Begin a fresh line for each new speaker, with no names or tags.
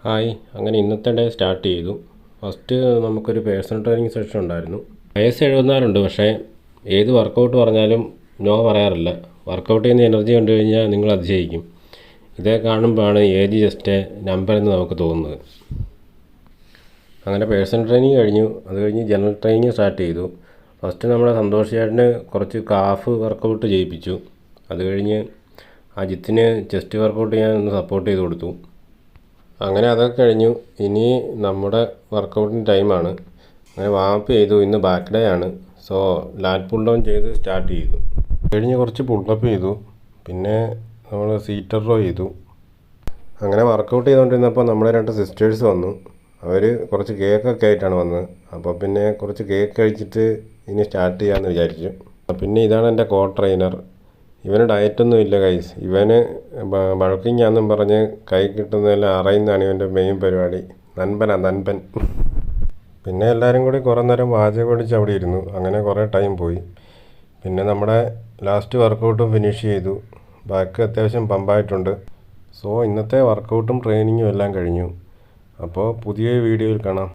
Hi, അങ്ങനെ ഇന്നത്തെ day start ചെയ്തു. ഫസ്റ്റ് നമുക്കൊരു പേഴ്സണൽ ട്രെയിനിങ് സെഷൻ ഉണ്ടായിരുന്നു. വയസ്സ് 74 പക്ഷേ ഏത് വർക്കൗട്ട് പറഞ്ഞാലും നോ പറയാറില്ല. വർക്കൗട്ട് ചെയ്യുന്ന എനർജി കണ്ടു കഴിഞ്ഞാൽ നിങ്ങൾ അതിശയിക്കും. ഇതേ കാണുമ്പോഴാണ് ഏജ് ജസ്റ്റ് നമ്പർ എന്ന് നമുക്ക് തോന്നുന്നത്. അങ്ങനെ പേഴ്സണൽ ട്രെയിനിങ് കഴിഞ്ഞു. അത് കഴിഞ്ഞ് ജനറൽ ട്രെയിനിങ് സ്റ്റാർട്ട് ചെയ്തു. ഫസ്റ്റ് നമ്മുടെ സന്തോഷ് ചേട്ടന് കുറച്ച് കാഫ് വർക്കൗട്ട് ചെയ്യിപ്പിച്ചു. അത് കഴിഞ്ഞ് അജിത്തിന് ചെസ്റ്റ് വർക്കൗട്ട് ചെയ്യാൻ ഒന്ന് സപ്പോർട്ട് ചെയ്ത് കൊടുത്തു. അങ്ങനെ അതൊക്കെ കഴിഞ്ഞു. ഇനി നമ്മുടെ വർക്കൗട്ടിൻ്റെ ടൈമാണ്. അങ്ങനെ വാമപ്പ് ചെയ്തു. ഇന്ന് ബാക്ക് ഡേ ആണ്. സോ ലാറ്റ് പുൾ ഡൗൺ ചെയ്ത് സ്റ്റാർട്ട് ചെയ്തു. കഴിഞ്ഞ് കുറച്ച് പുള്ളപ്പ് ചെയ്തു. പിന്നെ നമ്മൾ സീറ്റർ റോ ചെയ്തു. അങ്ങനെ വർക്കൗട്ട് ചെയ്തുകൊണ്ടിരുന്നപ്പോൾ നമ്മുടെ 2 സിസ്റ്റേഴ്സ് വന്നു. അവർ കുറച്ച് കേക്കൊക്കെ ആയിട്ടാണ് വന്നത്. അപ്പോൾ പിന്നെ കുറച്ച് കേക്ക് കഴിച്ചിട്ട് ഇനി സ്റ്റാർട്ട് ചെയ്യാമെന്ന് വിചാരിച്ചു. പിന്നെ ഇതാണ് എൻ്റെ കോ ട്രെയിനർ. ഇവന് ഡയറ്റൊന്നും ഇല്ല ഗൈസ്. ഇവന് ബൾക്കിംഗ് ആണെന്നും പറഞ്ഞ് കൈ കിട്ടുന്നതെല്ലാം അറിയുന്നതാണ് ഇവൻ്റെ മെയിൻ പരിപാടി. നൻപൻ. പിന്നെ എല്ലാവരും കൂടി കുറേ നേരം വാചകം അടിച്ച് അവിടെ ഇരുന്നു. അങ്ങനെ കുറേ ടൈം പോയി. പിന്നെ നമ്മുടെ ലാസ്റ്റ് വർക്കൗട്ടും ഫിനിഷ് ചെയ്തു. ബാക്ക് അത്യാവശ്യം പമ്പായിട്ടുണ്ട്. സോ ഇന്നത്തെ വർക്കൗട്ടും ട്രെയിനിങ്ങും എല്ലാം കഴിഞ്ഞു. അപ്പോൾ പുതിയ വീഡിയോയിൽ കാണാം.